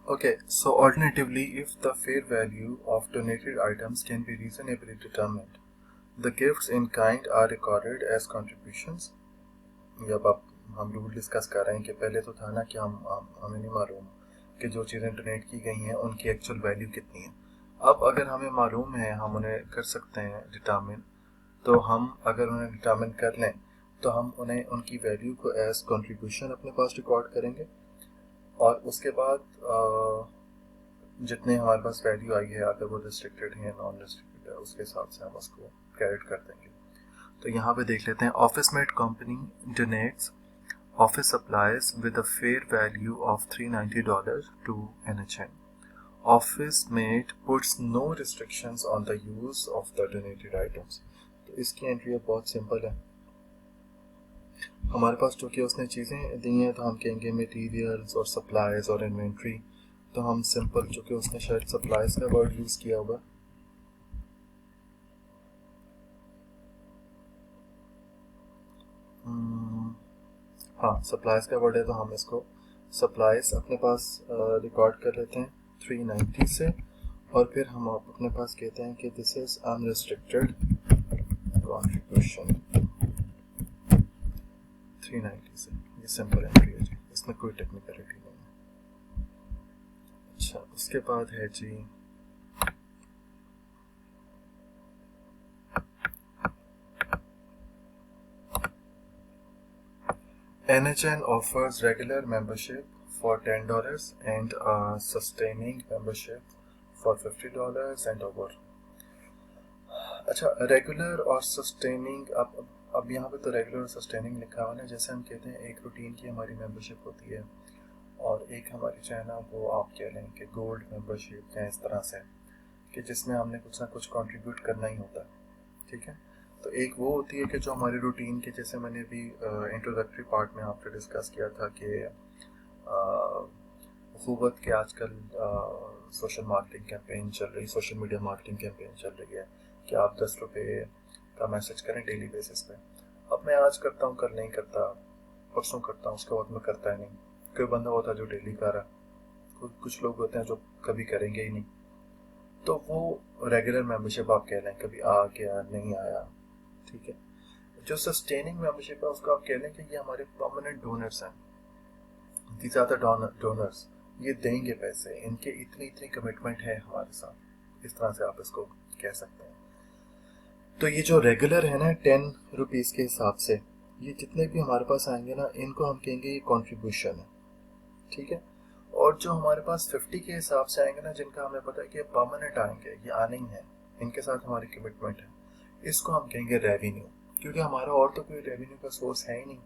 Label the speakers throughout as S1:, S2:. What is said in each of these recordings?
S1: Okay, so alternatively, if the fair value of donated items can be reasonably determined, the gifts in kind are recorded as contributions. जब आप हम rule discuss कर रहे हैं कि पहले तो था ना कि हमें नहीं मालूम कि जो चीज़ें डोनेट की गई हैं उनकी एक्चुअल वैल्यू कितनी है। अब अगर हमें मालूम है, हम उन्हें कर सकते हैं डिटर्मिन, तो हम अगर उन्हें डिटर्मिन कर लें तो हम उन्हें उनकी वैल्यू को एज कंट्रीब्यूशन अपने पास रिकॉर्ड करेंगे, और उसके बाद जितने हमारे पास वैल्यू आई है, अगर वो रिस्ट्रिक्टेड है या नॉन रिस्ट्रिक्टेड है, उसके हिसाब से हम उसको क्रेडिट कर देंगे। तो यहाँ पे देख लेते हैं, office made company donates office supplies with a fair value of $390 to NHN. Office Mate puts no restrictions on the use of the donated items. तो इसकी एंट्री बहुत सिंपल है। हमारे पास चूँकि उसने चीज़ें दी हैं तो हम कहेंगे मटेरियल्स और सप्लाईज और इन्वेंट्री। तो हम सिंपल, चूँकि उसने शायद सप्लाईज का वर्ड यूज़ किया होगा, हाँ सप्लाईज का वर्ड है, तो हम इसको सप्लाईज अपने पास रिकॉर्ड कर लेते हैं 390 से, और फिर हम अपने पास कहते हैं कि दिस इज अनरिस्ट्रिक्टेड कॉन्ट्रीब्यूशन 390 से। ये सिंपल एंट्री है जी, इसमें कोई टेक्निकलिटी नहीं है। अच्छा, उसके बाद है जी NHN offers regular membership for $10 and a sustaining membership for $50 and over। अच्छा, रेगुलर और सस्टेनिंग, अब यहाँ पे तो रेगुलर और सस्टेनिंग लिखा हुआ है। जैसे हम कहते हैं एक रूटीन की हमारी मेंबरशिप होती है, और एक हमारी जो है ना वो आप कह लें कि गोल्ड मेंबरशिप या इस तरह से, कि जिसमें हमने कुछ ना कुछ कंट्रीब्यूट करना ही होता है। ठीक है, तो एक वो होती है कि जो हमारी रूटीन के, जैसे मैंने अभी इंट्रोडक्टरी पार्ट में आपसे डिस्कस किया था कि अखूबत के आजकल सोशल मार्केटिंग कैंपेन चल रही, सोशल मीडिया मार्केटिंग कैंपेन चल रही है कि आप 10 रुपये का मैसेज करें डेली बेसिस पे। अब मैं आज करता हूँ, कल नहीं करता, परसों करता हूँ, उसके बाद में करता है नहीं। कोई बंदा होता है जो डेली कर रहा है, कुछ लोग होते हैं जो कभी करेंगे ही नहीं। तो वो रेगुलर मेंबरशिप आप कह लें, कभी आ गया नहीं आया। ठीक है, जो सस्टेनिंग मेंबरशिप है उसको आप कह लें कि ये हमारे परमानेंट डोनर्स हैं, दीज आर द डोनर्स, ये देंगे पैसे, इनके इतनी इतनी कमिटमेंट है हमारे साथ, इस तरह से आप इसको कह सकते हैं। तो ये जो रेगुलर है ना 10 रुपीज़ के हिसाब से, ये जितने भी हमारे पास आएंगे ना, इनको हम कहेंगे ये कंट्रीब्यूशन है। ठीक है, और जो हमारे पास 50 के हिसाब से आएंगे ना, जिनका हमें पता है कि परमानेंट आएंगे, ये आने ही है, इनके साथ हमारी कमिटमेंट है, इसको हम कहेंगे रेवेन्यू। क्योंकि हमारा और तो कोई रेवेन्यू का सोर्स है ही नहीं।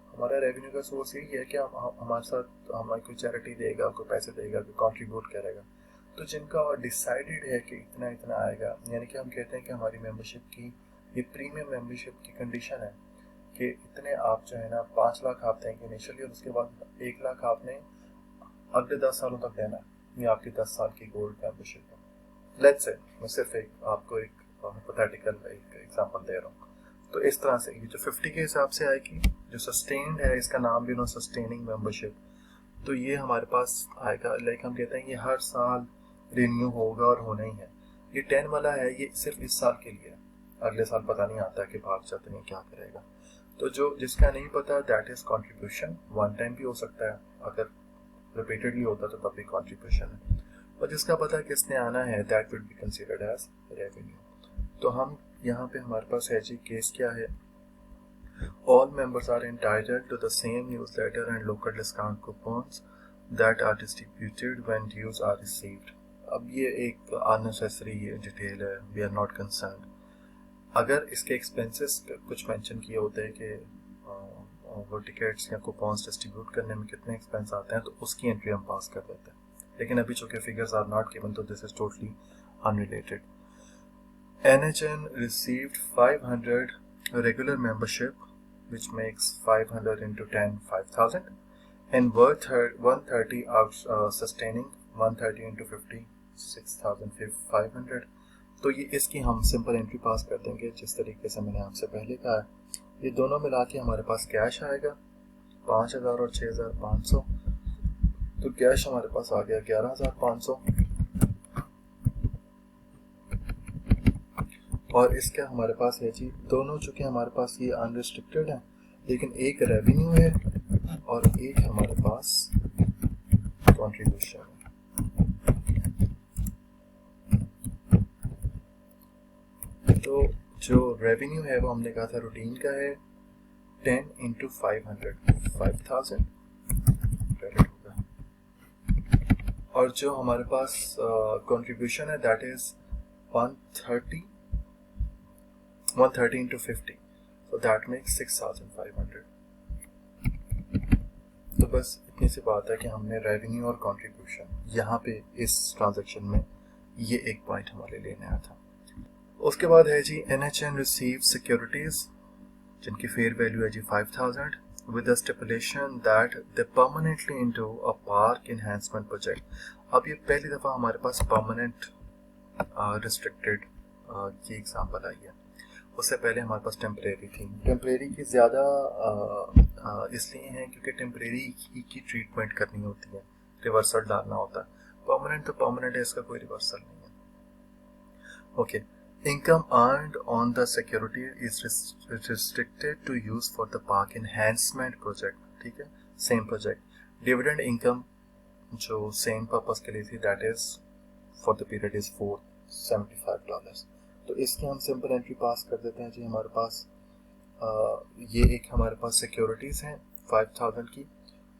S1: हमारा रेवेन्यू का सोर्स यही है कि हमारे साथ हमारी कोई चैरिटी देगा, कोई पैसे देगा, कोई कंट्रीब्यूट करेगा। तो जिनका डिसाइडेड है कि इतना इतना आएगा, यानी कि हम कहते हैं कि हमारी मेंबरशिप की, ये प्रीमियम मेंबरशिप की कंडीशन है कि इतने आप जो है ना 5 लाख आप देंगे इनिशियली, और उसके बाद 1 लाख आपने अगले 10 सालों तक देना है। ये आपकी 10 साल की गोल्ड मेंबरशिप है। लेट्स से मैं सिर्फ आपको एक हाइपोथेटिकल एक एग्जांपल दे रहा हूँ। तो इस तरह से ये जो 50 के हिसाब से आएगी, जो सस्टेन्ड है, इसका नाम भी नो सस्टेनिंग मेंबरशिप, तो ये हमारे पास आएगा। लाइक हम कहते हैं ये हर साल रिन्यू होगा और होना ही है। ये 10 वाला है, ये सिर्फ इस साल के लिए है, अगले साल पता नहीं आता कि भाग जाते हैं क्या करेगा। तो जो जिसका नहीं पता, that is contribution. One time भी हो सकता है, अगर रिपीटेडली होता तो तब भी कॉन्ट्रीब्यूशन है। और जिसका पता है किसने आना है, that will be considered as revenue. तो हम यहाँ पे हमारे पास है जी, केस क्या है, all members are entitled to the same newsletter and local discount coupons that are distributed when dues are received। अब ये एक unnecessary डिटेल है, वी आर नॉट कंसर्न। अगर इसके एक्सपेंसेस कुछ मेंशन किए होते हैं कि वो टिकट्स या कूपन्स डिस्ट्रीब्यूट करने में कितने एक्सपेंस आते हैं, तो उसकी एंट्री हम पास कर देते हैं। लेकिन अभी चूंकि फिगर्स आर नॉट गिवन, तो this is totally unrelated. NHN received 500 regular membership, which makes 500 into 10, 5,000, and worth 130 out sustaining, 130 into 50, 6,500। तो ये इसकी हम सिंपल एंट्री पास कर देंगे जिस तरीके से मैंने आपसे पहले कहा है। ये दोनों मिला के हमारे पास कैश आएगा 5,000 और 6,500। तो कैश हमारे पास आ गया 11,500 और इसका हमारे पास है जी दोनों, चूंकि हमारे पास ये अनरिस्ट्रिक्टेड है, लेकिन एक रेवेन्यू है और एक हमारे पास कंट्रीब्यूशन है। तो जो रेवेन्यू है वो हमने कहा था रूटीन का है 10 इंटू 500, 5000 क्रेडिट होगा। और जो हमारे पास कंट्रीब्यूशन है that is 130 into 50, so that makes 6500। तो बस इतनी सी बात है कि हमने रेवेन्यू और कंट्रीब्यूशन यहाँ पे इस ट्रांजैक्शन में ये एक पॉइंट हमारे लिए नया था। उसके बाद है जी NHN रिसीव सिक्योरिटीज जिनकी फेयर वैल्यू है जी 5000 with the stipulation that they permanently into a park enhancement project। अब ये पहली दफ़ा हमारे पास परमानेंट रिस्ट्रिक्टेड की एग्जांपल आई है, उससे पहले हमारे पास टेम्परेरी थी। टेम्परेरी की ज़्यादा इसलिए है क्योंकि टेम्परेरी की ट्रीटमेंट करनी होती है, रिवर्सल डालना होता है। परमानेंट तो परमानेंट है, इसका कोई रिवर्सल नहीं है। Okay, income earned on the security is restricted to use for the park enhancement project। ठीक है, सेम प्रोजेक्ट। डिविडेंड इनकम जो सेम पर्पस के लिए थी that is for the period is $475। तो इसकी हम सिंपल एंट्री पास कर देते हैं जी। हमारे पास ये एक हमारे पास सिक्योरिटीज हैं 5000 की,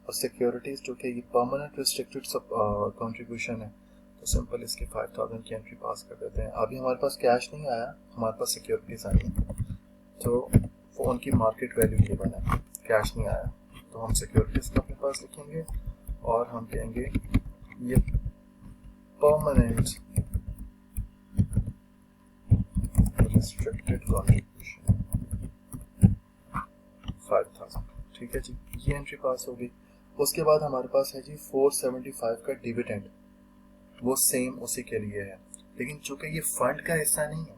S1: और सिक्योरिटीज जो कि ये परमानेंट रिस्ट्रिक्टेड कंट्रीब्यूशन है, तो सिंपल इसकी 5000 की एंट्री पास कर देते हैं। अभी हमारे पास कैश नहीं आया, हमारे पास सिक्योरिटीज आई हैं, तो वो उनकी मार्केट वैल्यू गिवन है, कैश नहीं आया, तो हम सिक्योरिटीज को अपने पास लिखेंगे और हम कहेंगे ये परमानेंट रिस्ट्रिक्टेड कंट्रीब्यूशन 5000। ठीक है जी, ये एंट्री पास होगी। उसके बाद हमारे पास है जी 475 का डिविडेंड, वो सेम उसी के लिए है, लेकिन चूंकि ये फंड का हिस्सा नहीं है,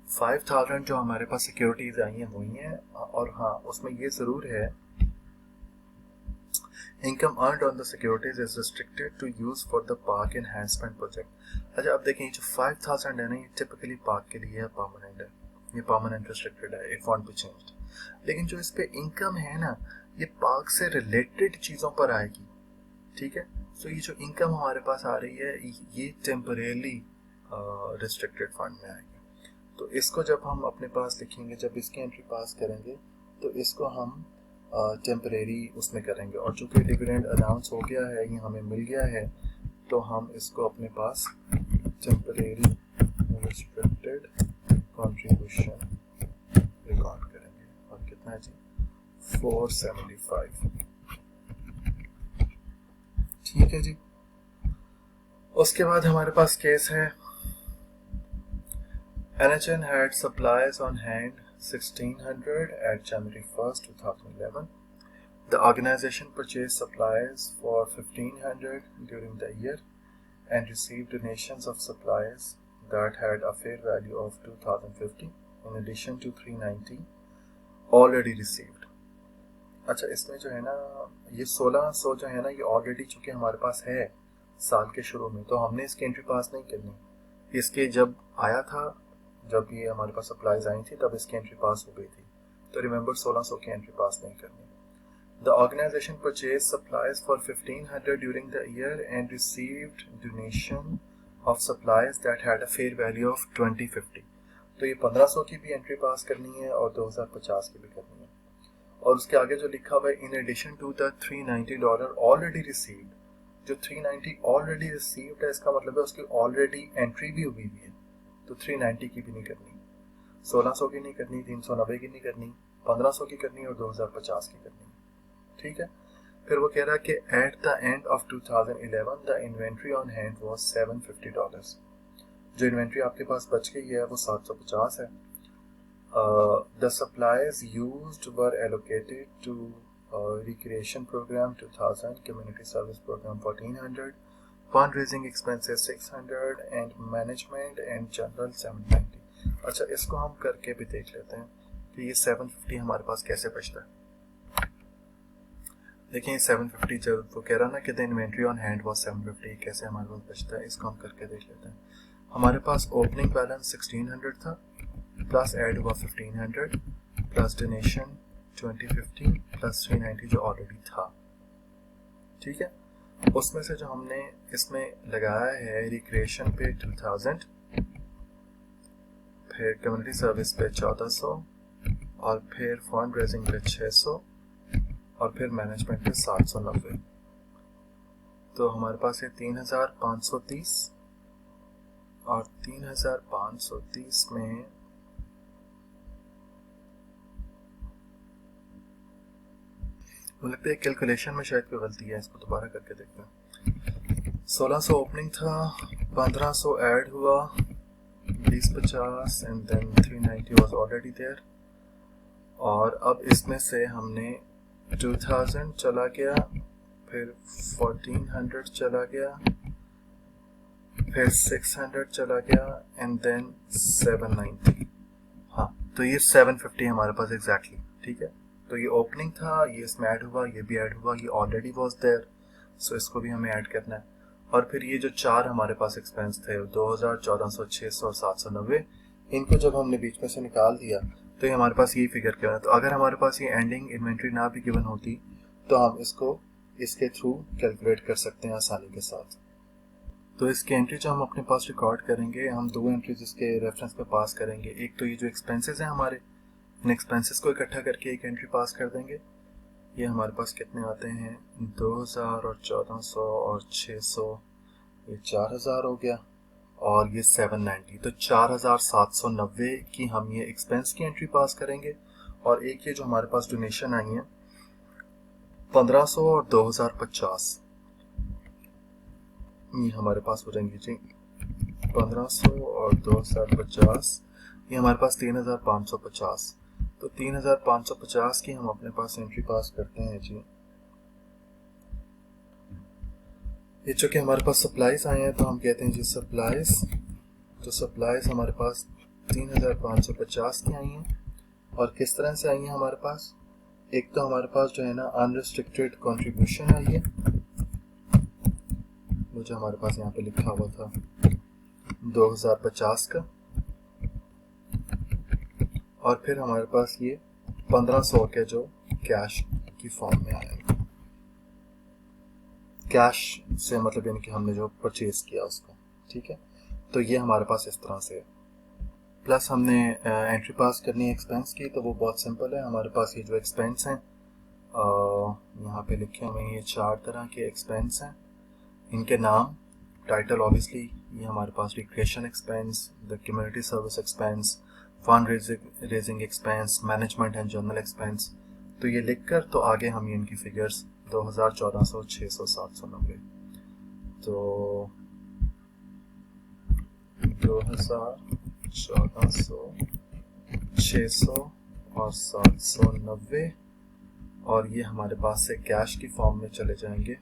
S1: 5000 जो हमारे पास सिक्योरिटीज आई हैं वही हैं। और हाँ, उसमें ये जरूर है income earned on the securities is restricted to use for the park enhancement project. अच्छा, अब देखें जो 5000 है ना, ये टिपिकली पार्क के लिए परमानेंट है, ये परमानेंट रिस्ट्रिक्टेड है, इट वॉन्ट बी चेंज्ड। लेकिन जो इस पे इनकम है ना, ये पार्क से रिलेटेड चीजों पर आएगी। ठीक है, सो ये जो इनकम हमारे पास आ रही है ये टेम्परेली रिस्ट्रिक्टेड फंड में आएगी। तो इसको जब हम अपने पास लिखेंगे, जब इसकी एंट्री पास करेंगे, तो इसको हम टेम्परेरी उसमें करेंगे। और चूंकि डिविडेंड अनाउंस हो गया है, ये हमें मिल गया है, तो हम इसको अपने पास टेम्परेरी रिस्ट्रिक्टेड कंट्रीब्यूशन रिकॉर्ड करेंगे। और कितना है जी 475। ठीक है जी। उसके बाद हमारे पास केस है NHN had supplies on hand 1600 at January 1st, 2011. The organization purchased supplies for 1500 during the year and received donations of supplies that had a fair value of 2050 in addition to 390 already received। अच्छा, इसमें जो है ना ये 1600 जो है ना, ये ऑलरेडी चूंकि हमारे पास है साल के शुरू में, तो हमने इसकी एंट्री पास नहीं करनी। इसके जब आया था, जब ये हमारे पास सप्लाईज आई थी, तब इसकी एंट्री पास हो गई थी, तो रिमेंबर 1600 की एंट्री पास नहीं करनी। The organisation purchase supplies for 1500 during the year and received donation of supplies that had a fair value of 2050। तो ये 1500 की भी एंट्री पास करनी है और 2050 की भी करनी है। और उसके आगे जो लिखा हुआ है in addition to the $390 already received, जो 390 ऑलरेडी रिसीव्ड है, इसका मतलब है उसकी ऑलरेडी एंट्री भी हुई है, तो 390 की भी नहीं करनी, 1600 की नहीं करनी, 390 की नहीं करनी, 1500 की करनी और 2050 की करनी। ठीक है, फिर वो कह रहा है कि at the end of 2011 the inventory on hand was $750। जो इन्वेंट्री आपके पास बच गई है वो 750 है। The supplies used were allocated to Recreation Program 2000, Community Service Program 1400, Fundraising Expenses 600 and Management and General 790। अच्छा, इसको हम करके भी देख लेते हैं कि ये 750 हमारे पास कैसे बचता है। देखिए 750 जब वो कह रहा ना कि the inventory on hand was 750, कैसे हमारे पास बचता है, इसको हम करके देख लेते हैं। हमारे पास ओपनिंग बैलेंस 1600 था, प्लस ऐड हुआ 1500, प्लस डोनेशन 2050, प्लस 390 जो ऑलरेडी था, ठीक है। उसमें से जो हमने इसमें लगाया है रिक्रिएशन पे 2000, फिर कम्युनिटी सर्विस पे 1400, और फिर फंड रेजिंग पे 600, और फिर मैनेजमेंट पे 790। तो हमारे पास है 3530, और 3530 में मुझे लगता है कैलकुलेशन में शायद कोई गलती है, इसको दोबारा करके देखते हैं। 1600 ओपनिंग था, 1500 ऐड हुआ, 2050 and then 390 was already there, और अब इसमें से हमने 2000 चला गया, फिर 1400 चला गया, फिर 600 चला गया, एंड देन 790। हाँ, तो ये 750 हमारे पास एग्जैक्टली, ठीक है। तो ये ओपनिंग था, ये इसमें ऐड हुआ, ये भी ऐड हुआ, ये ऑलरेडी वाज देयर, सो इसको भी हमें ऐड करना है। और फिर ये जो चार हमारे पास एक्सपेंस थे 2000, 1400, 600 और 790, इनको जब हमने बीच में से निकाल दिया तो ये हमारे पास ये फिगर क्या है। तो अगर हमारे पास ये एंडिंग इन्वेंट्री ना भी गिवन होती तो हम इसको इसके थ्रू कैलकुलेट कर सकते हैं आसानी के साथ। तो इसकी एंट्री जो हम अपने पास रिकॉर्ड करेंगे, हम दो एंट्रीज इसके रेफरेंस पे पास करेंगे। एक तो ये जो एक्सपेंसेस हैं हमारे, इन एक्सपेंसेस को इकट्ठा करके एक एंट्री पास कर देंगे। ये हमारे पास कितने आते हैं, 2000 और 1400 और 600, ये 4000 हो गया, और ये 790। तो 4790 की हम ये एक्सपेंस की एंट्री पास करेंगे। और एक ये जो हमारे पास डोनेशन आई है 1500 और 2050, ये हमारे पास हो जाएंगे जी 1500 और 2050, ये हमारे पास 3550। तो 3550 की हम अपने पास एंट्री पास करते हैं जी। ये चूँकि हमारे पास सप्लाईज आए हैं तो हम कहते हैं जी सप्लाईज। तो सप्लाईज हमारे पास 3550 की आई हैं, और किस तरह से आई हैं हमारे पास, एक तो हमारे पास जो है ना अनरिस्ट्रिक्टेड कंट्रीब्यूशन आई है, वो जो हमारे पास यहाँ पे लिखा हुआ था 2050 का, और फिर हमारे पास ये 1500 के जो कैश की फॉर्म में आया, कैश से मतलब यानी कि हमने जो परचेज किया उसका, ठीक है। तो ये हमारे पास इस तरह से है। प्लस हमने एंट्री पास करनी है एक्सपेंस की, तो वो बहुत सिंपल है। हमारे पास ये जो एक्सपेंस हैं यहाँ पे लिखे हुए हैं, ये 4 तरह के एक्सपेंस हैं, इनके नाम, टाइटल ऑब्वियसली, ये हमारे पास recreation expense, the community service expense, fund raising expense, management and general expense. तो ये लिखकर तो आगे हम ये इनकी फिगर्स 2000, 1400, 600, 790, तो 2000, 1400, 600 और 790, और ये हमारे पास से कैश की फॉर्म में चले जाएंगे।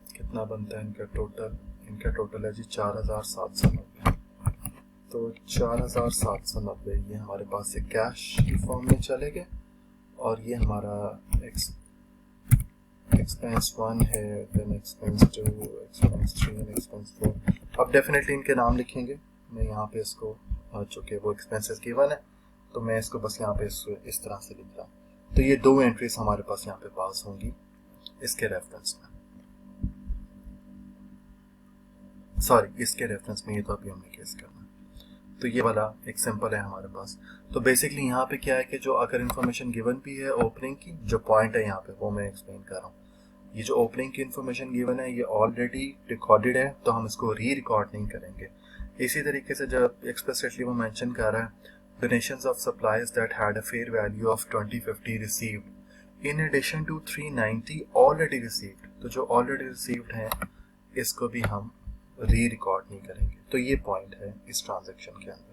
S1: कितना बनता है इनका टोटल, इनका टोटल है जी 4790। तो 4790 ये हमारे पास से कैश की फॉर्म में चले गए, और ये हमारा एक्सपेंस 1 है, then expense 2, expense 3 and expense 4। अब डेफिनेटली इनके नाम लिखेंगे, मैं यहाँ पे इसको चूँकि वो एक्सपेंसेस गिवन है तो मैं इसको बस यहाँ पे इस तरह से लिख रहा हूँ। तो ये दो एंट्रीज हमारे पास यहाँ पे पास होंगी इसके रेफरेंस में, सॉरी इसके रेफरेंस में, ये तो अभी हमने केस करना। तो ये वाला एक सिंपल है हमारे पास। तो बेसिकली यहाँ पे क्या है कि जो अगर इन्फॉर्मेशन गिवन भी है ओपनिंग की, जो पॉइंट है यहाँ पे वो मैं एक्सप्लेन कर रहा हूँ। ये जो ओपनिंग की इन्फॉर्मेशन गिवन है ये ऑलरेडी रिकॉर्डेड है, तो हम इसको री रिकॉर्ड नहीं करेंगे। इसी तरीके से जब एक्सप्लिसिटली वो मेंशन कर रहा है donations of supplies that had a fair value of 2050 received in addition to 390 already received, तो जो already received हैं इसको भी हम री रिकॉर्ड नहीं करेंगे। तो ये पॉइंट है इस ट्रांजैक्शन के अंदर।